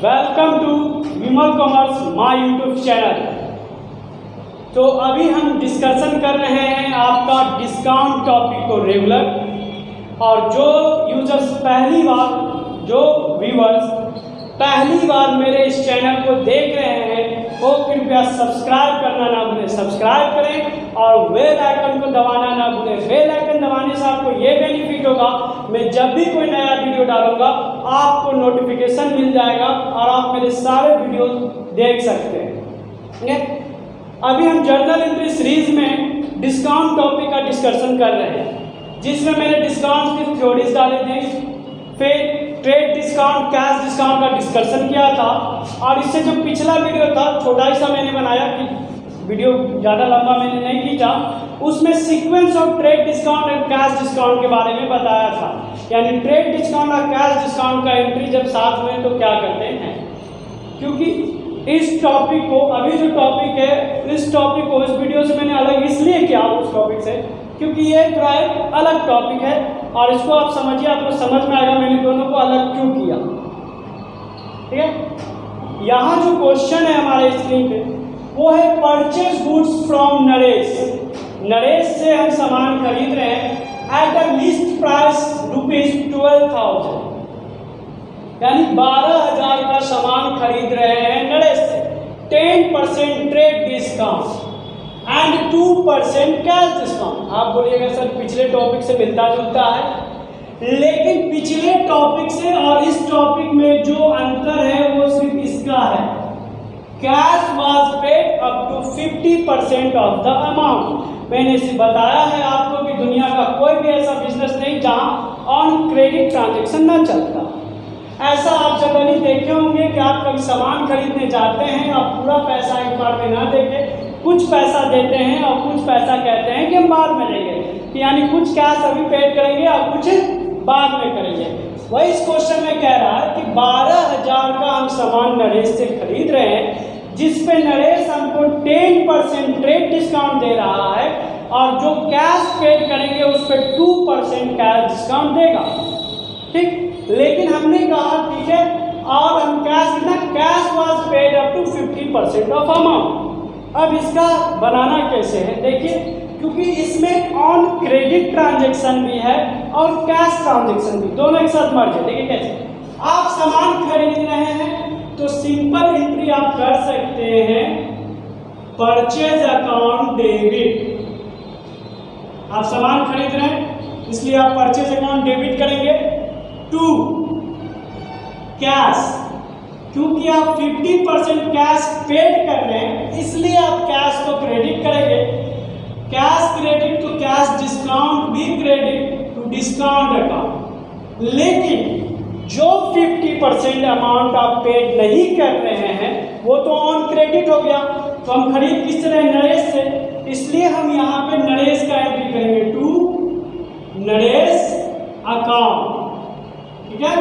Welcome to Vimal commerce my YouTube channel. तो अभी हम डिस्कशन कर रहे हैं आपका डिस्काउंट टॉपिक को रेगुलर, और जो यूजर्स जो व्यूअर्स पहली बार मेरे इस चैनल को देख रहे हैं वो कृपया सब्सक्राइब करना ना भूलें, सब्सक्राइब करें और बेल आइकन को दबाना ना भूलें। बेल आइकन दबाने से आपको ये बेनिफिट होगा, मैं जब भी कोई नया वीडियो डालूंगा आपको नोटिफिकेशन मिल जाएगा और आप मेरे सारे वीडियो देख सकते हैं। अभी हम जर्नल एंट्री सीरीज में डिस्काउंट टॉपिक का डिस्कशन कर रहे हैं, जिसमें मैंने डिस्काउंट की थ्योरीज डाले थे, फिर ट्रेड डिस्काउंट, कैश डिस्काउंट का डिस्कशन किया था। और इससे जो पिछला वीडियो था छोटा ही सा मैंने बनाया कि वीडियो ज़्यादा लंबा मैंने नहीं खींचा, उसमें सीक्वेंस ऑफ ट्रेड डिस्काउंट और कैश डिस्काउंट के बारे में बताया था। यानी ट्रेड डिस्काउंट और कैश डिस्काउंट का एंट्री जब साथ में तो क्या करते हैं, क्योंकि इस टॉपिक को अभी जो टॉपिक है इस टॉपिक को इस वीडियो से मैंने अलग इसलिए किया उस टॉपिक से क्योंकि ये थोड़ा एक अलग टॉपिक है और इसको आप समझिए, आपको समझ में आएगा मैंने दोनों को अलग क्यों किया। ठीक है, यहाँ जो क्वेश्चन है हमारे स्क्रीन पे वो है purchase goods from Naresh. Naresh से हम सामान खरीद रहे हैं एट अ लिस्ट प्राइस ₹12,000, यानी 12,000 का सामान खरीद रहे हैं नरेश से। 10% trade discount and 2% cash discount. आप बोलिएगा सर पिछले टॉपिक से मिलता जुलता है, लेकिन पिछले टॉपिक से और इस टॉपिक में जो अंतर है वो सिर्फ इसका है, cash was paid up to 50% of the amount. मैंने इसे बताया है आपको कि दुनिया का कोई भी ऐसा बिजनेस नहीं जहां ऑन क्रेडिट ट्रांजेक्शन ना चलता। ऐसा आप जनरली देखे होंगे कि आप कभी सामान खरीदने जाते हैं, आप पूरा पैसा एक बार में ना देके कुछ पैसा देते हैं और कुछ पैसा कहते हैं कि हम बाद में देंगे, यानी कुछ कैश अभी पेड करेंगे और कुछ बाद में करेंगे। वही इस क्वेश्चन में कह रहा है कि 12,000 का हम सामान नरेश से खरीद रहे हैं, जिस पे नरेश हमको 10% ट्रेड डिस्काउंट दे रहा है और जो कैश पेड करेंगे उस पर 2% कैश डिस्काउंट देगा। ठीक, लेकिन हमने कहा ठीक है और हम कैश कितना, cash was paid up to 50% of amount. अब इसका बनाना कैसे है देखिए, क्योंकि इसमें ऑन क्रेडिट ट्रांजैक्शन भी है और कैश ट्रांजैक्शन भी, दोनों एक साथ मर्ज है। देखिए कैसे, आप सामान खरीद रहे हैं तो सिंपल एंट्री आप कर सकते हैं परचेज अकाउंट डेबिट। आप सामान खरीद रहे हैं इसलिए आप परचेज अकाउंट डेबिट करेंगे टू कैश, क्योंकि आप 50% कैश पेड कर रहे हैं इसलिए आप कैश को क्रेडिट करेंगे। Cash credit to cash discount भी क्रेडिट टू डिस्काउंट अकाउंट। लेकिन जो 50% अमाउंट आप पेड नहीं कर रहे हैं वो तो ऑन क्रेडिट हो गया, तो हम खरीद किस तरह, नरेश से, इसलिए हम यहाँ पे नरेश का एंट्री करेंगे टू नरेश अकाउंट। ठीक है,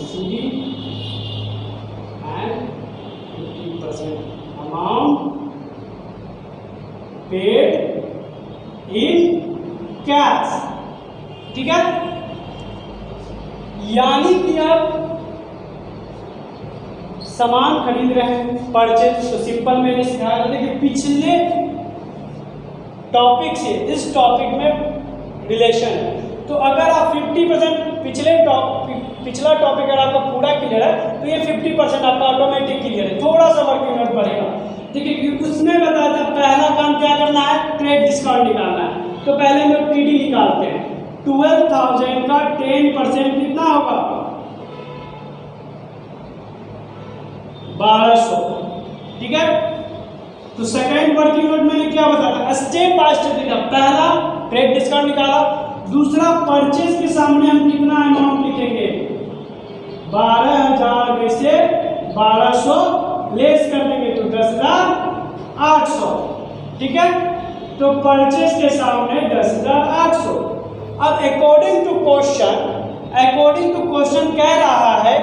CD and 50% amount paid in cash। ठीक है, यानी कि आप सामान खरीद रहे हैं परचेज, तो सिंपल मैंने सिखाया था कि पिछले टॉपिक से इस टॉपिक में रिलेशन है। तो अगर आप 50% पिछला टॉपिक अगर आपका पूरा क्लियर है तो ये 50% आपका ऑटोमेटिक क्लियर है, थोड़ा सा वर्किंग नोट बढ़ेगा। ठीक है, क्योंकि उसमें बताया था पहला काम क्या करना है, ट्रेड डिस्काउंट निकालना है। तो पहले हम लोग TD निकालते हैं। 12,000 का 10% कितना होगा, 1200। ठीक है, तो सेकेंड वर्किंग नोट मैंने क्या बताया, स्टेप बाय स्टेप लिखा। पहला ट्रेड डिस्काउंट निकाला, दूसरा परचेज के सामने हम कितना अमाउंट लिखेंगे, 12,000 में से 1200 लेस कर देंगे तो 10,800। ठीक है, तो परचेज के सामने 10,800। अब according to question according to question कह रहा है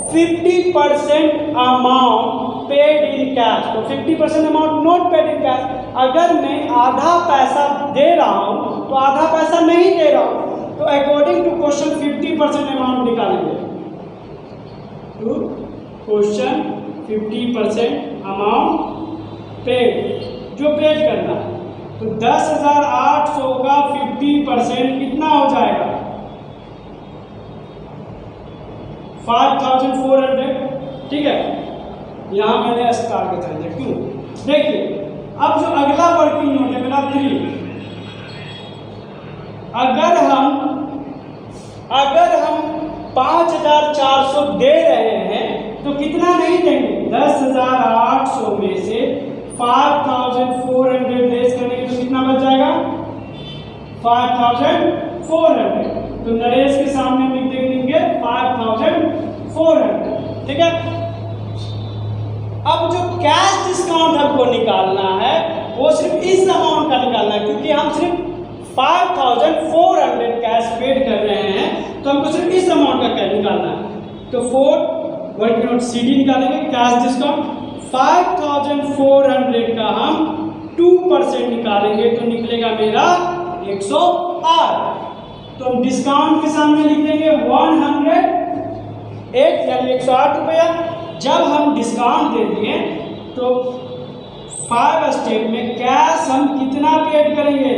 50% अमाउंट पेड इन कैश। तो 50% amount not paid in cash, अगर मैं आधा पैसा दे रहा हूं तो आधा पैसा नहीं दे रहा हूं, तो अकॉर्डिंग टू क्वेश्चन 50% अमाउंट निकालेंगे। तो क्वेश्चन 50% अमाउंट पेड, जो पेड करना है, तो 10,800 का 50% कितना हो जाएगा? 5,400। ठीक है, यहां मैंने स्टार के चल दिया, क्यों? देखिए अब जो अगला वर्किंग नोट है मेरा 3, अगर हम 5,400 दे रहे हैं तो कितना नहीं देंगे? 10,800 में से 5,400 लेस करने के तो कितना बच जाएगा? 5,400। तो नरेश के सामने लिख देंगे 5,400। ठीक है, अब जो कैश डिस्काउंट हमको निकालना है वो सिर्फ इस अमाउंट का निकालना है, क्योंकि हम सिर्फ 5,400 कैश पेड कर रहे हैं, तो हमको सिर्फ इस अमाउंट का कैश निकालना है। तो 4 वर्किंग नोट CD निकालेंगे, कैश डिस्काउंट 5,400 का हम 2% निकालेंगे तो निकलेगा मेरा 108। तो हम डिस्काउंट के सामने लिख देंगे 108 यानी 108 रुपया। जब हम डिस्काउंट दे दिए तो 5 स्टेप में कैश हम कितना पेड करेंगे?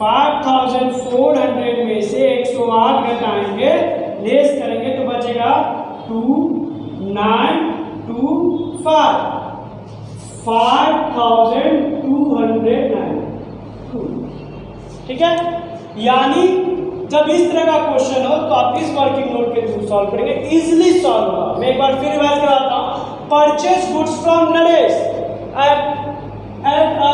5,400 में से 108 घटाएंगे, लेस करेंगे तो बचेगा 2,925, 5,292। ठीक है, यानी जब इस तरह का क्वेश्चन हो तो आप इस वर्किंग नोट के थ्रू सॉल्व करेंगे, इजीली सॉल्व होगा। मैं एक बार फिर रिवाइज कराता हूं। Purchase goods from Naresh at a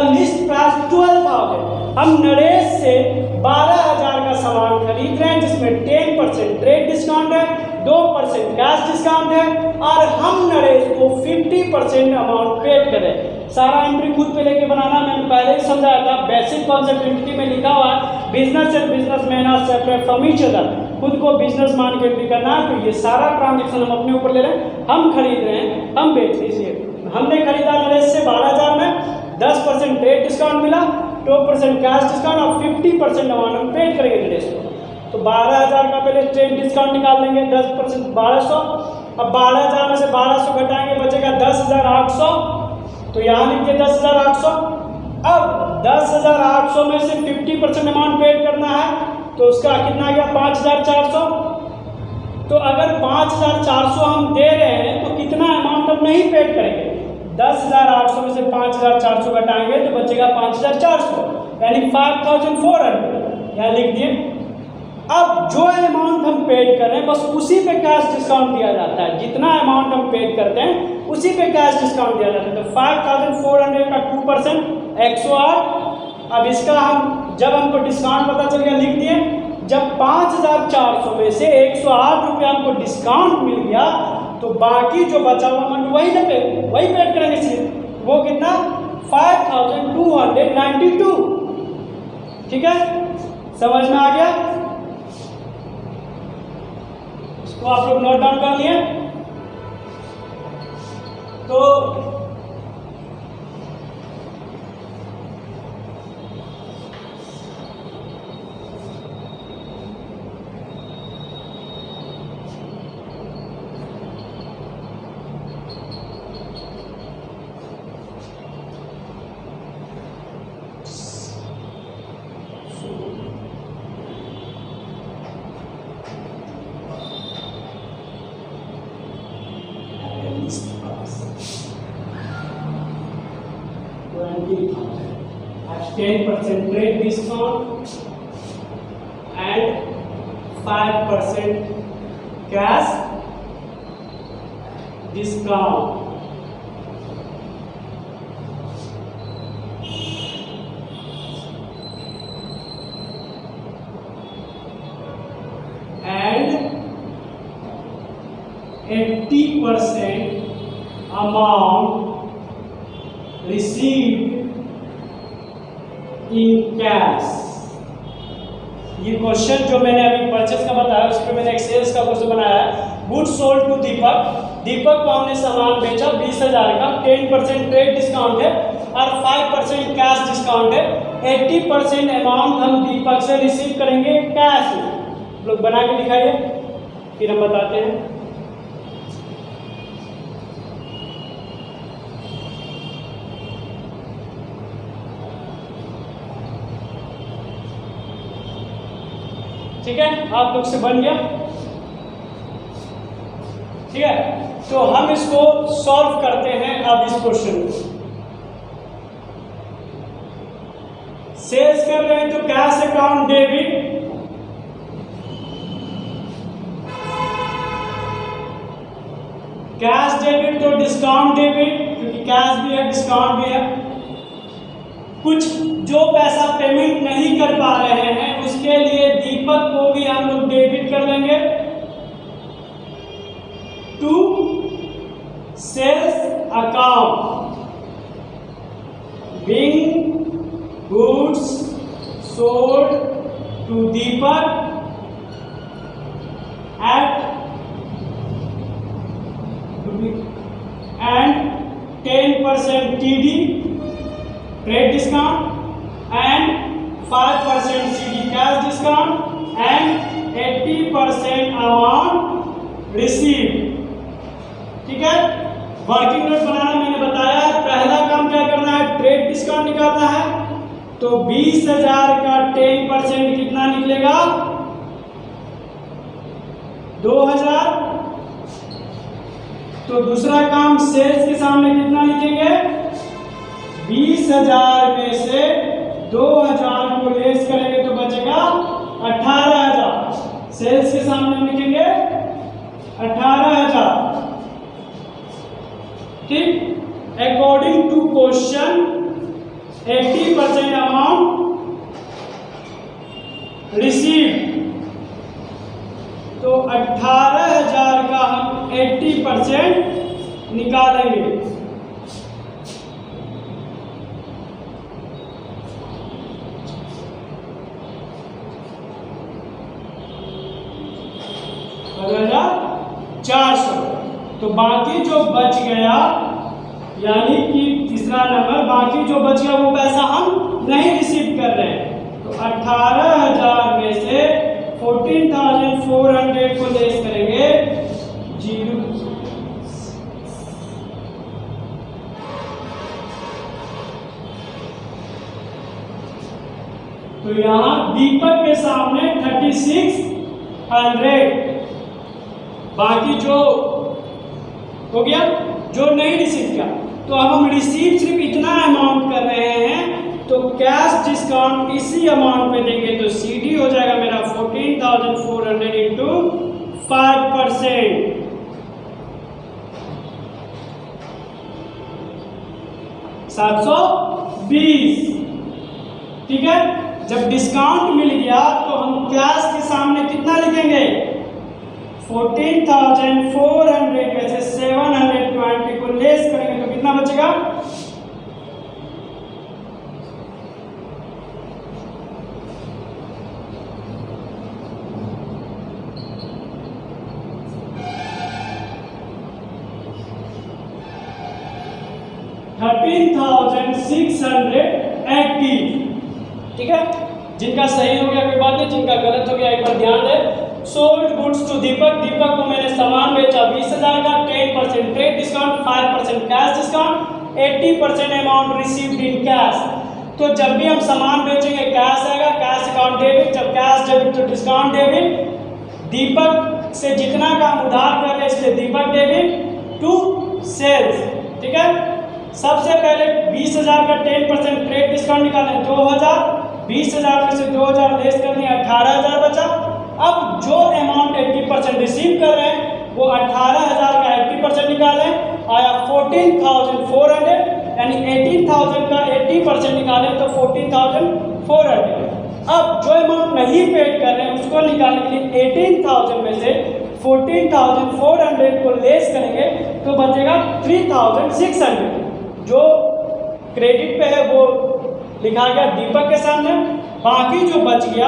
list price 12,000। हम नरेश से 12,000 का सामान खरीद रहे हैं, जिसमें 10% ट्रेड डिस्काउंट है, 2% कैश डिस्काउंट है, और हम नरेश को 50% अमाउंट पेड करें। सारा एंट्री खुद पे लेके बनाना, मैंने पहले ही समझाया था। बेसिक कॉन्सेप्ट एंट्री में लिखा हुआ है business and businessman are separate from each other. खुद को बिजनेस मान के एंट्री करना है। तो ये सारा ट्रांजेक्शन हम अपने ऊपर ले रहे हैं, हम खरीद रहे हैं, हम बेच लीजिए। हमने खरीदा नरेश से 12,000 में, 10% ट्रेड डिस्काउंट मिला, 2% कैश डिस्काउंट और 50% अमाउंट हम पेड करेंगे नरेश को। तो 12,000 का पहले ट्रेड डिस्काउंट निकाल लेंगे, 10% 1200। अब 12,000 में से 1200 घटाएंगे, बचेगा 10,800। तो यहाँ लिखिए 10,800। अब 10,800 में से 50% अमाउंट पेड करना है, तो उसका कितना आ गया? 5,400। तो अगर 5,400 हम दे रहे हैं तो कितना अमाउंट हम नहीं पेड करेंगे? 10,800 में से 5,400 घटाएंगे तो बचेगा 5,400, यानी 5,400। यहाँ लिख दिए। अब जो अमाउंट हम पेड कर रहे हैं बस उसी पे कैश डिस्काउंट दिया जाता है। जितना अमाउंट हम पेड करते हैं उसी पे कैश डिस्काउंट दिया जाता है। तो 5,400 का 2% 108। अब इसका हम जब हमको डिस्काउंट पता चल गया लिख दिए। जब 5,400 में से 108 रुपया हमको डिस्काउंट मिल गया तो बाकी जो बचा हुआ अमाउंट वही पेड करेंगे सिर्फ। वो कितना? 5,292। ठीक है, समझ में आ गया? इसको आप लोग नोट डाउन कर लिए। तो has 10% trade discount and 5% cash discount. And 80% amount received in cash. ये क्वेश्चन जो मैंने अभी परचेस का बताया उस पर मैंने एक सेल्स का क्वेश्चन बनाया है। गुड सोल्ड टू दीपक, दीपक को हमने सामान बेचा 20,000 का, 10% ट्रेड डिस्काउंट है और 5% कैश डिस्काउंट है। 80% अमाउंट हम दीपक से रिसीव करेंगे कैश में। लोग बना के दिखाइए, फिर हम बताते हैं। ठीक है, आप लोग से बन गया। ठीक है, तो हम इसको सॉल्व करते हैं अब इस क्वेश्चन को। सेल्स कर रहे हैं तो cash account debit, cash debit तो डिस्काउंट डेबिट, क्योंकि कैश भी है डिस्काउंट भी है। कुछ जो पैसा पेमेंट नहीं कर पा रहे हैं उसके लिए दीपक को भी हम लोग डेबिट कर देंगे to sales account, being goods sold to Deepak at and 10% TD trade discount and 5% CD cash discount and 80% amount received। ठीक है, वर्किंग नोट बनाना मैंने बताया। पहला काम क्या करना है, ट्रेड डिस्काउंट निकालना है। तो 20,000 का 10% कितना निकलेगा, 2,000। तो दूसरा काम सेल्स के सामने कितना लिखेंगे, 20,000 में से 2,000 को लेस करेंगे तो बचेगा 18,000। सेल्स के सामने लिखेंगे 18,000। ठीक, according to question 80% amount receive. तो 18,000 का हम 80% निकालेंगे। तो बाकी जो बच गया, यानी कि तीसरा नंबर, बाकी जो बच गया वो पैसा हम नहीं रिसीव कर रहे हैं। तो 18,000 में से 14,400 को लेस करेंगे 0। तो यहां दीपक के सामने 3600, बाकी जो हो गया जो नहीं रिसीव किया। तो अब हम रिसीव सिर्फ इतना अमाउंट कर रहे हैं, तो कैश डिस्काउंट इसी अमाउंट पे देंगे। तो सीडी हो जाएगा मेरा 14,400 इंटू 5%, 720। ठीक है, जब डिस्काउंट मिल गया तो हम कैश के सामने कितना लिखेंगे, 14,400 में से 720 को लेस करेंगे तो कितना बचेगा, 13,680। ठीक है, जिनका सही हो गया कोई बात नहीं, जिनका गलत हो गया एक बार ध्यान दे। सोल्ड गुड्स टू दीपक, दीपक को मैंने सामान बेचा 20,000 का, 10% trade discount, 5% cash discount, 80% amount received in cash. तो जब भी हम सामान बेचेंगे कैश आएगा, कैश अकाउंट डेबिट, जब कैश डेबिट तो डिस्काउंट डेबिट। दीपक से जितना का हम उधार कर रहे हैं इसलिए दीपक डेबिट टू सेल्स। ठीक है, सबसे पहले 20,000 का 10% ट्रेड डिस्काउंट निकालें 2,000, 20,000 में से 2,000 लेस कर दिए 18,000 बचा। अब जो अमाउंट 80% रिसीव कर रहे हैं वो 18,000 का 80% निकालें, आया 14,400, यानी 18,000 का 80% निकालें तो 14,400। अब जो अमाउंट नहीं पेड कर रहे हैं उसको निकालने के लिए 18,000 में से 14,400 को लेस करेंगे तो बचेगा 3,600। जो क्रेडिट पे है वो लिखा गया दीपक के सामने, बाकी जो बच गया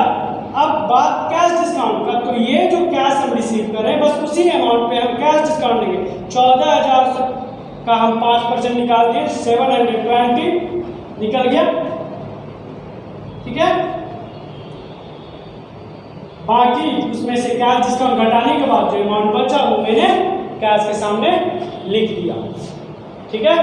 अब बात कैश डिस्काउंट का, तो ये जो कैश हम रिसीव कर रहे हैं बस उसी अमाउंट पे हम कैश डिस्काउंट देंगे। 14,000 का हम 5% निकाल दिए, 720 निकल गया, ठीक है। बाकी उसमें से कैश डिस्काउंट घटाने के बाद जो अमाउंट बचा वो मैंने कैश के सामने लिख दिया, ठीक है।